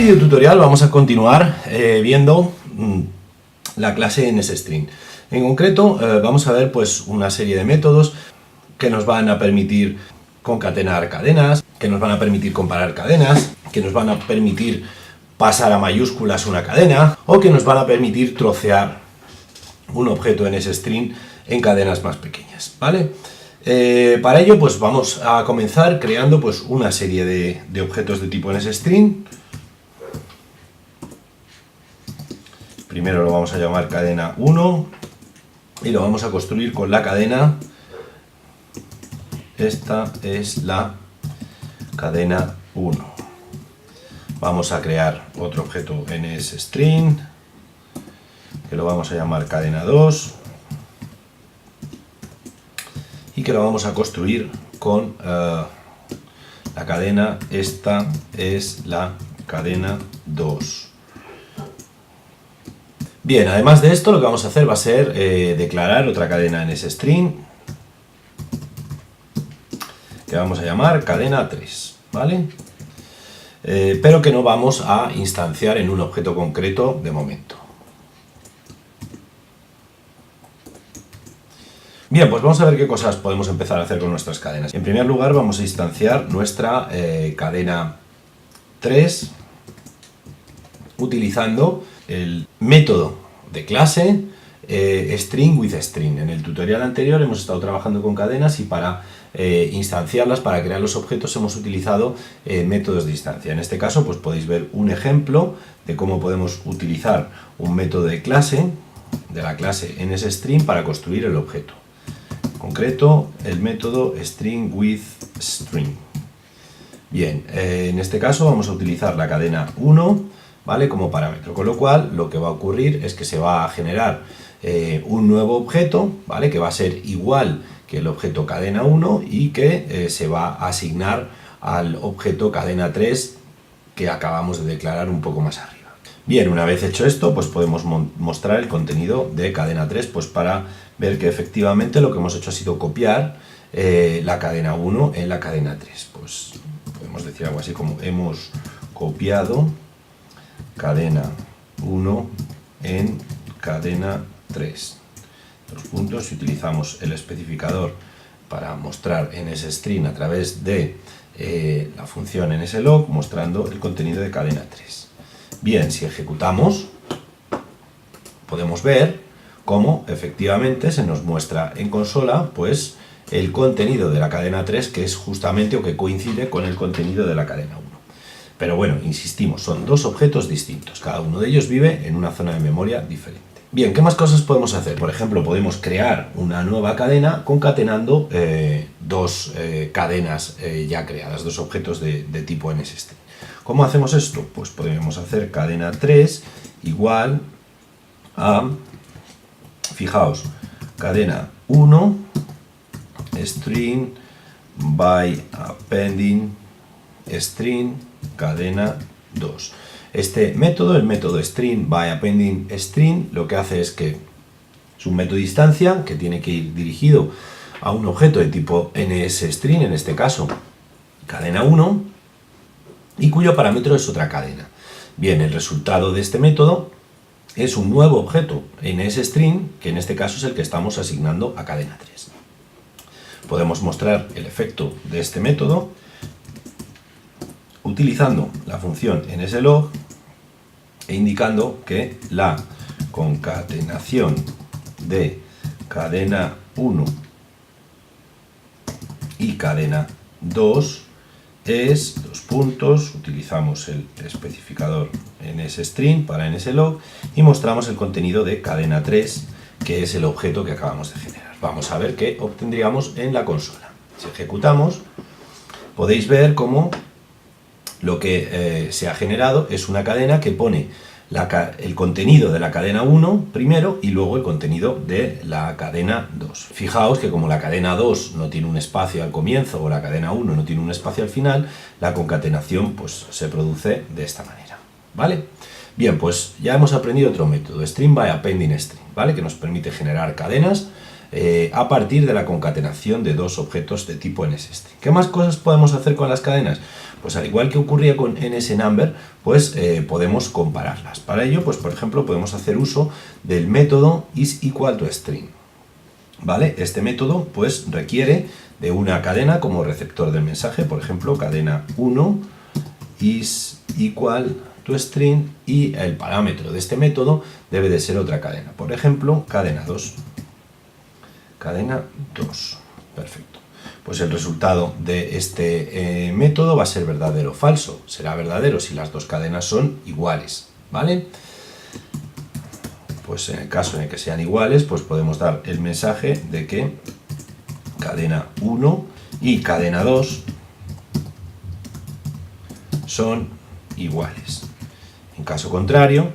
vídeo tutorial vamos a continuar viendo la clase NSString. En concreto vamos a ver pues una serie de métodos que nos van a permitir concatenar cadenas, que nos van a permitir comparar cadenas, que nos van a permitir pasar a mayúsculas una cadena o que nos van a permitir trocear un objeto NSString en cadenas más pequeñas, ¿vale? Para ello pues vamos a comenzar creando pues una serie de objetos de tipo NSString. Primero lo vamos a llamar cadena 1 y lo vamos a construir con la cadena. Esta es la cadena 1. Vamos a crear otro objeto NSString que lo vamos a llamar cadena 2 y que lo vamos a construir con la cadena. Esta es la cadena 2. Bien, además de esto lo que vamos a hacer va a ser declarar otra cadena NSString que vamos a llamar cadena 3, ¿vale? Pero que no vamos a instanciar en un objeto concreto de momento. Bien, pues vamos a ver qué cosas podemos empezar a hacer con nuestras cadenas. En primer lugar vamos a instanciar nuestra cadena 3 utilizando el método de clase string with string. En el tutorial anterior hemos estado trabajando con cadenas y para instanciarlas, para crear los objetos, hemos utilizado métodos de instancia. En este caso pues podéis ver un ejemplo de cómo podemos utilizar un método de clase, de la clase NSString, para construir el objeto. En concreto, el método string with string. Bien, en este caso vamos a utilizar la cadena 1, ¿vale?, como parámetro, con lo cual lo que va a ocurrir es que se va a generar un nuevo objeto, ¿vale?, que va a ser igual que el objeto cadena 1 y que se va a asignar al objeto cadena 3 que acabamos de declarar un poco más arriba. Bien, una vez hecho esto, pues podemos mostrar el contenido de cadena 3, pues para ver que efectivamente lo que hemos hecho ha sido copiar la cadena 1 en la cadena 3. Pues podemos decir algo así como: hemos copiado cadena 1 en cadena 3. Dos puntos, y utilizamos el especificador para mostrar NSString a través de la función NSLog, mostrando el contenido de cadena 3. Bien, si ejecutamos, podemos ver cómo efectivamente se nos muestra en consola pues el contenido de la cadena 3, que es justamente o que coincide con el contenido de la cadena 1. Pero bueno, insistimos, son dos objetos distintos, cada uno de ellos vive en una zona de memoria diferente. Bien, ¿qué más cosas podemos hacer? Por ejemplo, podemos crear una nueva cadena concatenando dos cadenas ya creadas, dos objetos de tipo NSString. ¿Cómo hacemos esto? Pues podemos hacer cadena 3 igual a, fijaos, cadena 1 string by appending string cadena 2. Este método, el método string by appending string, lo que hace es que es un método de instancia que tiene que ir dirigido a un objeto de tipo NSString, en este caso cadena 1, y cuyo parámetro es otra cadena. Bien, el resultado de este método es un nuevo objeto NSString, que en este caso es el que estamos asignando a cadena 3. Podemos mostrar el efecto de este método utilizando la función NSLog e indicando que la concatenación de cadena 1 y cadena 2 es, dos puntos, utilizamos el especificador NSString para NSLog y mostramos el contenido de cadena 3, que es el objeto que acabamos de generar. Vamos a ver qué obtendríamos en la consola. Si ejecutamos, podéis ver cómo lo que se ha generado es una cadena que pone el contenido de la cadena 1 primero y luego el contenido de la cadena 2. Fijaos que como la cadena 2 no tiene un espacio al comienzo o la cadena 1 no tiene un espacio al final, la concatenación pues se produce de esta manera, ¿vale? Bien, pues ya hemos aprendido otro método, string by appending string, ¿vale?, que nos permite generar cadenas a partir de la concatenación de dos objetos de tipo NSString. ¿Qué más cosas podemos hacer con las cadenas? Pues al igual que ocurría con NSNumber, pues podemos compararlas. Para ello, pues por ejemplo, podemos hacer uso del método isEqualToString. ¿Vale? Este método pues requiere de una cadena como receptor del mensaje, por ejemplo, cadena 1 isEqualToString, y el parámetro de este método debe de ser otra cadena, por ejemplo, cadena 2. Cadena 2. Perfecto. Pues el resultado de este método va a ser verdadero o falso. Será verdadero si las dos cadenas son iguales, ¿vale? Pues en el caso en el que sean iguales, pues podemos dar el mensaje de que cadena 1 y cadena 2 son iguales. En caso contrario,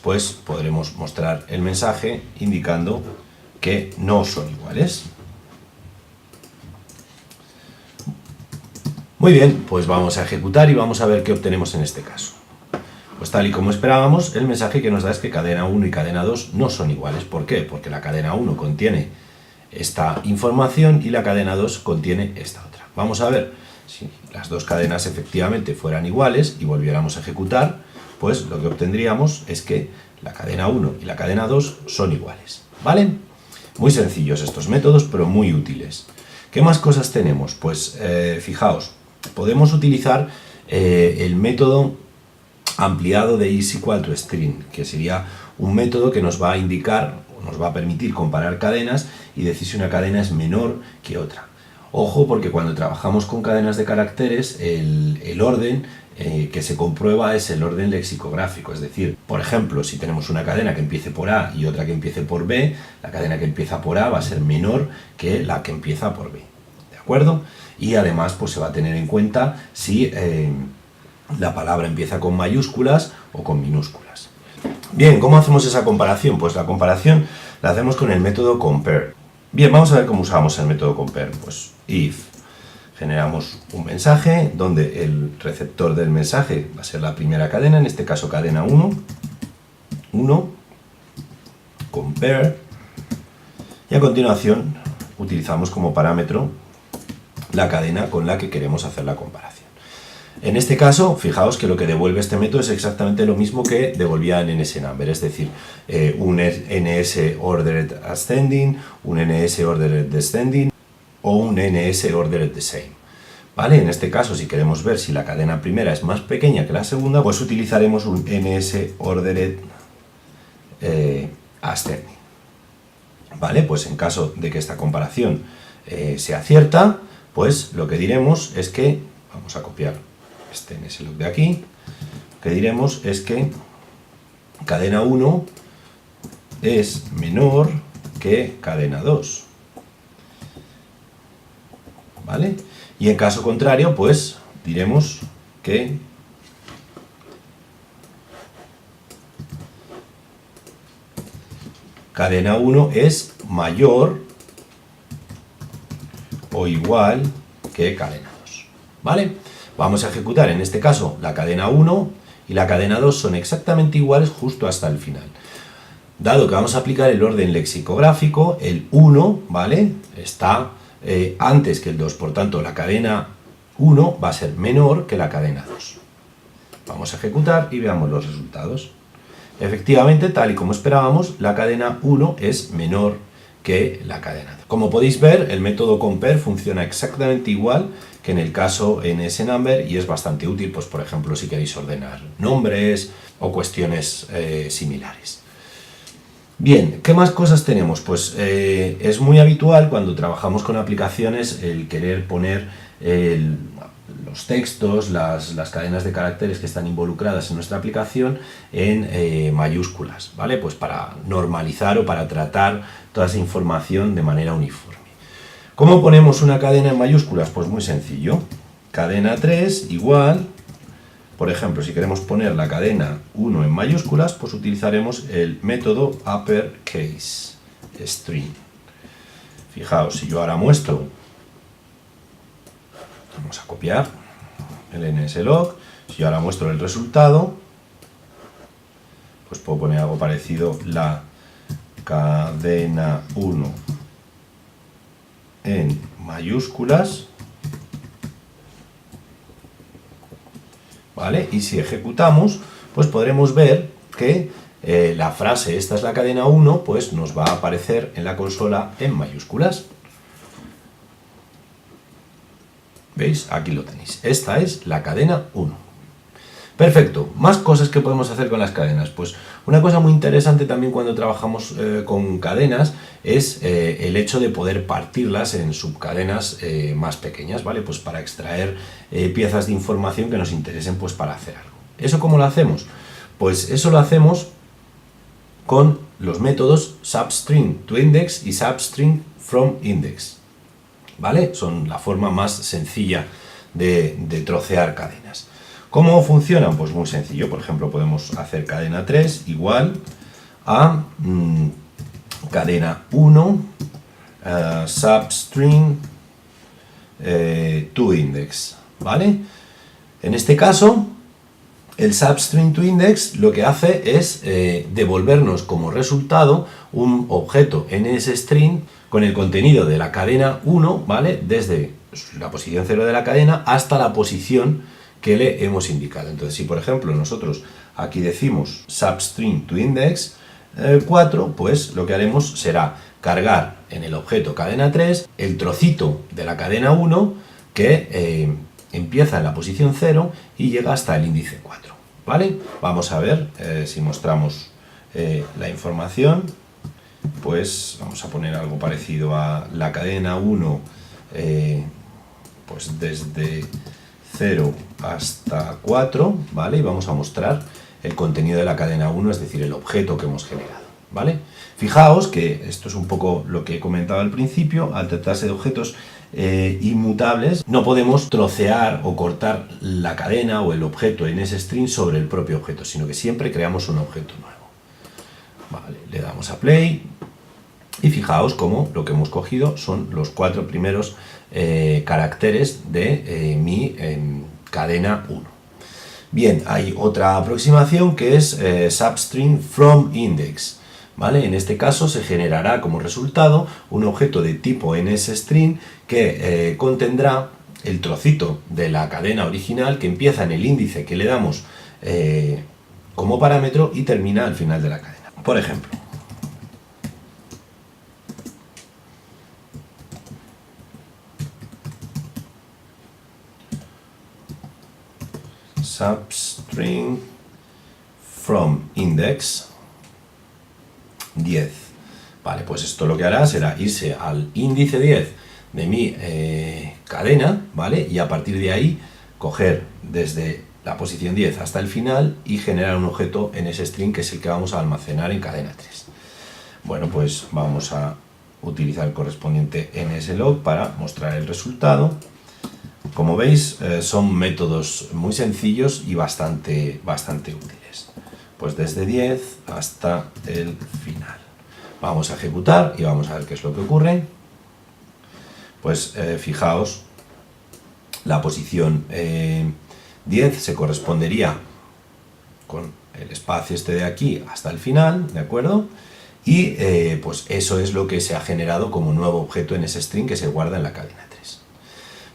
pues podremos mostrar el mensaje indicando que no son iguales. Muy bien, pues vamos a ejecutar y vamos a ver qué obtenemos en este caso. Pues tal y como esperábamos, el mensaje que nos da es que cadena 1 y cadena 2 no son iguales. ¿Por qué? Porque la cadena 1 contiene esta información y la cadena 2 contiene esta otra. Vamos a ver si las dos cadenas efectivamente fueran iguales y volviéramos a ejecutar, pues lo que obtendríamos es que la cadena 1 y la cadena 2 son iguales. ¿Vale? Muy sencillos estos métodos, pero muy útiles. ¿Qué más cosas tenemos? Pues fijaos, podemos utilizar el método ampliado de isEqualToString, que sería un método que nos va a indicar, nos va a permitir comparar cadenas y decir si una cadena es menor que otra. Ojo, porque cuando trabajamos con cadenas de caracteres, el orden que se comprueba es el orden lexicográfico. Es decir, por ejemplo, si tenemos una cadena que empiece por A y otra que empiece por B, la cadena que empieza por A va a ser menor que la que empieza por B. ¿De acuerdo? Y además, pues se va a tener en cuenta si la palabra empieza con mayúsculas o con minúsculas. Bien, ¿cómo hacemos esa comparación? Pues la comparación la hacemos con el método compare. Bien, vamos a ver cómo usamos el método compare. Pues if generamos un mensaje donde el receptor del mensaje va a ser la primera cadena, en este caso cadena 1, compare, y a continuación utilizamos como parámetro la cadena con la que queremos hacer la comparación. En este caso, fijaos que lo que devuelve este método es exactamente lo mismo que devolvía en NSNumber, es decir, un NS ordered ascending, un NS ordered descending o un NS ordered the same. ¿Vale? En este caso, si queremos ver si la cadena primera es más pequeña que la segunda, pues utilizaremos un NS ordered ascending. ¿Vale? Pues en caso de que esta comparación sea cierta, pues lo que diremos es que, vamos a copiar este NSLog de aquí, lo que diremos es que cadena 1 es menor que cadena 2. ¿Vale? Y en caso contrario, pues diremos que cadena 1 es mayor o igual que cadena 2. ¿Vale? Vamos a ejecutar en este caso la cadena 1 y la cadena 2 son exactamente iguales justo hasta el final. Dado que vamos a aplicar el orden lexicográfico, el 1, ¿vale?, está antes que el 2, por tanto la cadena 1 va a ser menor que la cadena 2. Vamos a ejecutar y veamos los resultados. Efectivamente, tal y como esperábamos, la cadena 1 es menor que la cadena 2. Como podéis ver, el método compare funciona exactamente igual que en el caso NSNumber y es bastante útil, pues por ejemplo, si queréis ordenar nombres o cuestiones similares. Bien, ¿qué más cosas tenemos? Pues es muy habitual cuando trabajamos con aplicaciones el querer poner los textos, las cadenas de caracteres que están involucradas en nuestra aplicación en mayúsculas, ¿vale? Pues para normalizar o para tratar toda esa información de manera uniforme. ¿Cómo ponemos una cadena en mayúsculas? Pues muy sencillo. Cadena 3 igual, por ejemplo, si queremos poner la cadena 1 en mayúsculas, pues utilizaremos el método uppercase string. Fijaos, si yo ahora muestro, vamos a copiar el NSLog, si yo ahora muestro el resultado, pues puedo poner algo parecido, la cadena 1 en mayúsculas, ¿vale? Y si ejecutamos, pues podremos ver que la frase "esta es la cadena 1", pues nos va a aparecer en la consola en mayúsculas. ¿Veis? Aquí lo tenéis. Esta es la cadena 1. Perfecto. Más cosas que podemos hacer con las cadenas. Pues una cosa muy interesante también cuando trabajamos con cadenas es el hecho de poder partirlas en subcadenas más pequeñas, ¿vale? Pues para extraer piezas de información que nos interesen, pues para hacer algo. ¿Eso cómo lo hacemos? Pues eso lo hacemos con los métodos substring toIndex y substring fromIndex, ¿vale? Son la forma más sencilla de trocear cadenas. ¿Cómo funcionan? Pues muy sencillo. Por ejemplo, podemos hacer cadena 3 igual a cadena 1 substring toIndex, ¿vale? En este caso, el substring toIndex lo que hace es devolvernos como resultado un objeto NSString con el contenido de la cadena 1, ¿vale? Desde la posición 0 de la cadena hasta la posición que le hemos indicado. Entonces, si por ejemplo nosotros aquí decimos substring toIndex 4, pues lo que haremos será cargar en el objeto cadena 3 el trocito de la cadena 1 que empieza en la posición 0 y llega hasta el índice 4, ¿vale? Vamos a ver si mostramos la información. Pues vamos a poner algo parecido a la cadena 1, pues desde 0 hasta 4, ¿vale? Y vamos a mostrar el contenido de la cadena 1, es decir, el objeto que hemos generado, ¿vale? Fijaos que esto es un poco lo que he comentado al principio. Al tratarse de objetos inmutables, no podemos trocear o cortar la cadena o el objeto en ese string sobre el propio objeto, sino que siempre creamos un objeto nuevo. Vale, le damos a play y fijaos cómo lo que hemos cogido son los 4 primeros caracteres de mi cadena 1. Bien, hay otra aproximación que es substring fromIndex, ¿vale? En este caso se generará como resultado un objeto de tipo NSString que contendrá el trocito de la cadena original que empieza en el índice que le damos como parámetro y termina al final de la cadena. Por ejemplo, substring fromIndex 10. Vale, pues esto lo que hará será irse al índice 10 de mi cadena, ¿vale? Y a partir de ahí coger desde la posición 10 hasta el final y generar un objeto en ese string que es el que vamos a almacenar en cadena 3. Bueno, pues vamos a utilizar el correspondiente nslog para mostrar el resultado. Como veis, son métodos muy sencillos y bastante útiles. Pues desde 10 hasta el final. Vamos a ejecutar y vamos a ver qué es lo que ocurre. Pues fijaos, la posición 10 se correspondería con el espacio este de aquí hasta el final, ¿de acuerdo? Y pues eso es lo que se ha generado como nuevo objeto en ese string que se guarda en la cadena 3.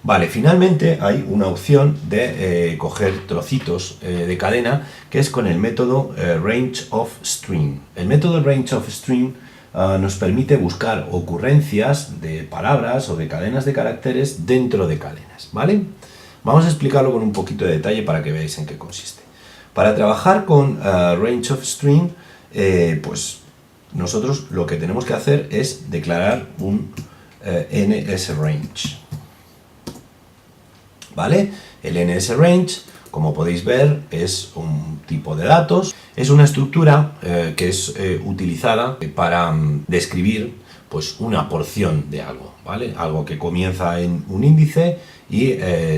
Vale, finalmente hay una opción de coger trocitos de cadena que es con el método rangeOfString. El método rangeOfString nos permite buscar ocurrencias de palabras o de cadenas de caracteres dentro de cadenas, ¿vale? Vamos a explicarlo con un poquito de detalle para que veáis en qué consiste. Para trabajar con rangeOfString, pues nosotros lo que tenemos que hacer es declarar un NSRange, ¿vale? El NSRange, como podéis ver, es un tipo de datos, es una estructura que es utilizada para describir pues una porción de algo, ¿vale? Algo que comienza en un índice y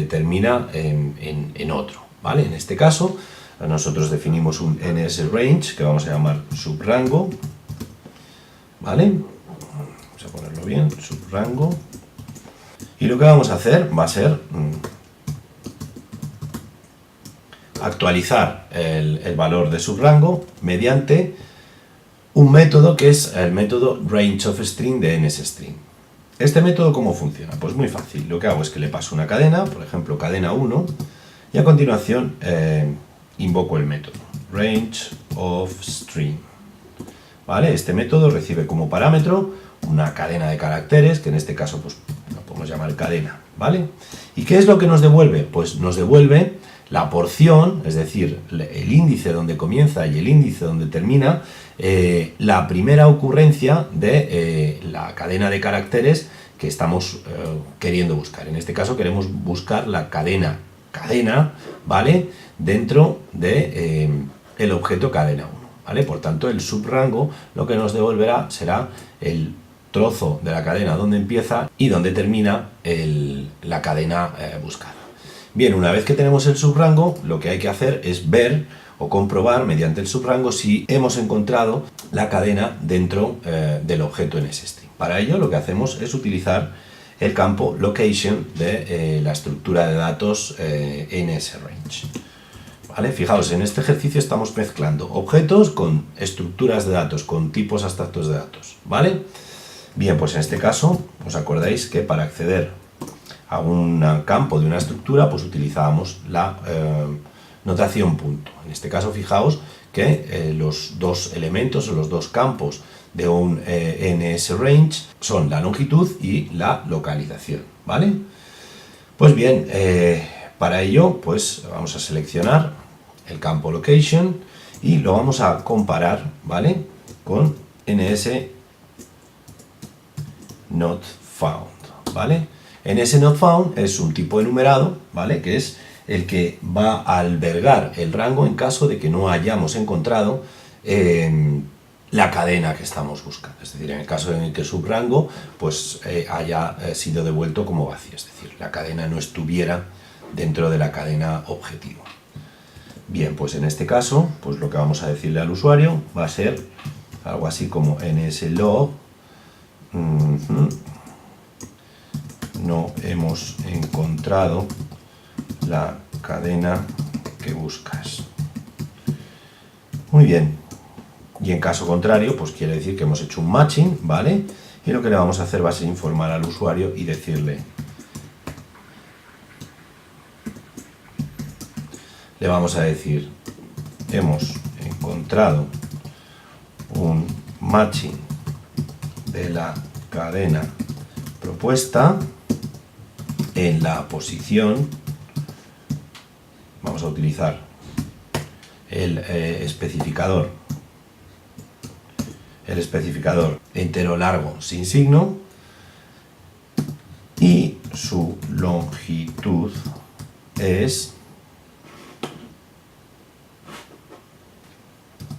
termina en otro, ¿vale? En este caso, nosotros definimos un NSRange que vamos a llamar subrango, ¿vale? Vamos a ponerlo bien, subrango. Y lo que vamos a hacer va a ser actualizar el valor de subrango mediante un método que es el método rangeOfString de NSString. ¿Este método cómo funciona? Pues muy fácil. Lo que hago es que le paso una cadena, por ejemplo cadena 1, y a continuación invoco el método rangeOfString. ¿Vale? Este método recibe como parámetro una cadena de caracteres, que en este caso pues lo podemos llamar cadena, ¿vale? ¿Y qué es lo que nos devuelve? Pues nos devuelve la porción, es decir, el índice donde comienza y el índice donde termina, la primera ocurrencia de la cadena de caracteres que estamos queriendo buscar. En este caso queremos buscar la cadena, ¿vale? Dentro de el objeto cadena 1, ¿vale? Por tanto, el subrango lo que nos devolverá será el trozo de la cadena donde empieza y donde termina la cadena buscada. Bien, una vez que tenemos el subrango, lo que hay que hacer es ver o comprobar mediante el subrango si hemos encontrado la cadena dentro del objeto NSString. Para ello lo que hacemos es utilizar el campo location de la estructura de datos NSRange. ¿Vale? Fijaos, en este ejercicio estamos mezclando objetos con estructuras de datos, con tipos abstractos de datos, ¿vale? Bien, pues en este caso, os acordáis que para acceder a un campo de una estructura, pues utilizábamos la notación punto. En este caso, fijaos que los dos elementos o los dos campos de un NSRange son la longitud y la localización, ¿vale? Pues bien, para ello, pues vamos a seleccionar el campo location y lo vamos a comparar, ¿vale? Con NSNotFound, ¿vale? NSNotFound es un tipo enumerado, ¿vale? Que es el que va a albergar el rango en caso de que no hayamos encontrado la cadena que estamos buscando. Es decir, en el caso en el que el subrango pues, haya sido devuelto como vacío, es decir, la cadena no estuviera dentro de la cadena objetivo. Bien, pues en este caso, pues lo que vamos a decirle al usuario va a ser algo así como nslog no hemos encontrado la cadena que buscas. Muy bien. Y en caso contrario, pues quiere decir que hemos hecho un matching, ¿vale? Y lo que le vamos a hacer va a ser informar al usuario y decirle, le vamos a decir, hemos encontrado un matching de la cadena propuesta en la posición, vamos a utilizar el especificador entero largo sin signo y su longitud es,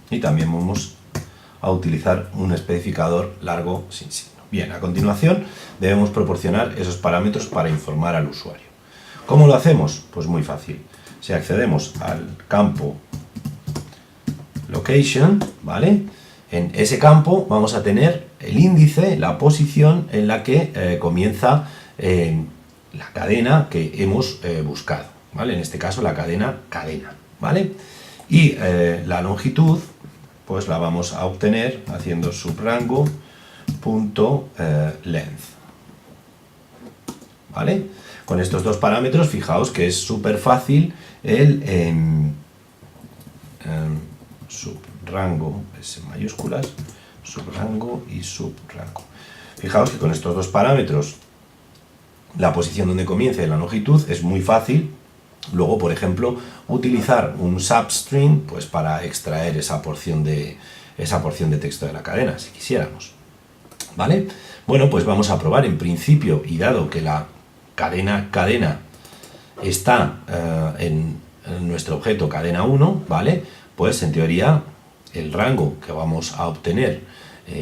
y también vamos a utilizar un especificador largo sin signo. Bien, a continuación debemos proporcionar esos parámetros para informar al usuario. ¿Cómo lo hacemos? Pues muy fácil. Si accedemos al campo location, ¿vale? En ese campo vamos a tener el índice, la posición en la que comienza la cadena que hemos buscado, ¿vale? En este caso la cadena, ¿vale? Y la longitud, pues la vamos a obtener haciendo subrango.length, ¿vale? Con estos dos parámetros, fijaos que es súper fácil el subrango, es en mayúsculas, subrango y subrango. Fijaos que con estos dos parámetros, la posición donde comienza y la longitud es muy fácil. Luego, por ejemplo, utilizar un substring pues, para extraer esa porción de texto de la cadena, si quisiéramos. ¿Vale? Bueno, pues vamos a probar en principio, y dado que la cadena está en nuestro objeto cadena 1, ¿vale? Pues en teoría el rango que vamos a obtener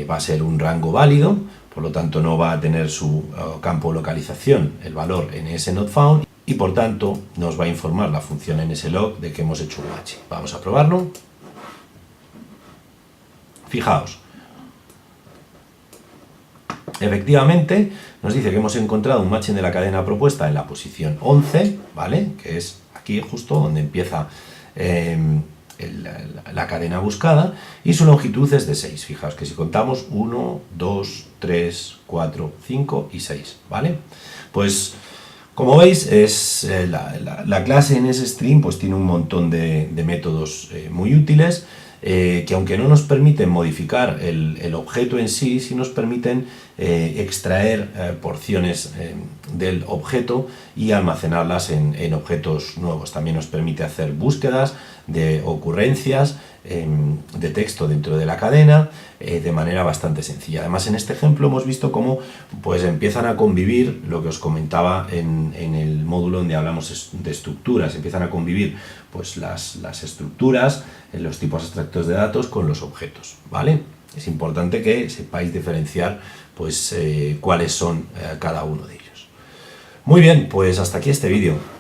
va a ser un rango válido, por lo tanto no va a tener su campo localización, el valor NSNotFound, y por tanto nos va a informar la función nslog de que hemos hecho un match. Vamos a probarlo. Fijaos. Efectivamente, nos dice que hemos encontrado un matching de la cadena propuesta en la posición 11, ¿vale? Que es aquí justo donde empieza la cadena buscada, y su longitud es de 6. Fijaos que si contamos 1, 2, 3, 4, 5 y 6, ¿vale? Pues como veis, la clase NSString pues tiene un montón de métodos muy útiles, que aunque no nos permiten modificar el objeto en sí, sí nos permiten extraer porciones del objeto y almacenarlas en objetos nuevos. También nos permite hacer búsquedas de ocurrencias de texto dentro de la cadena de manera bastante sencilla. Además, en este ejemplo hemos visto cómo pues, empiezan a convivir, lo que os comentaba en el módulo donde hablamos de estructuras, empiezan a convivir pues, las estructuras, los tipos abstractos de datos con los objetos, ¿vale? Es importante que sepáis diferenciar pues, cuáles son cada uno de ellos. Muy bien, pues hasta aquí este vídeo.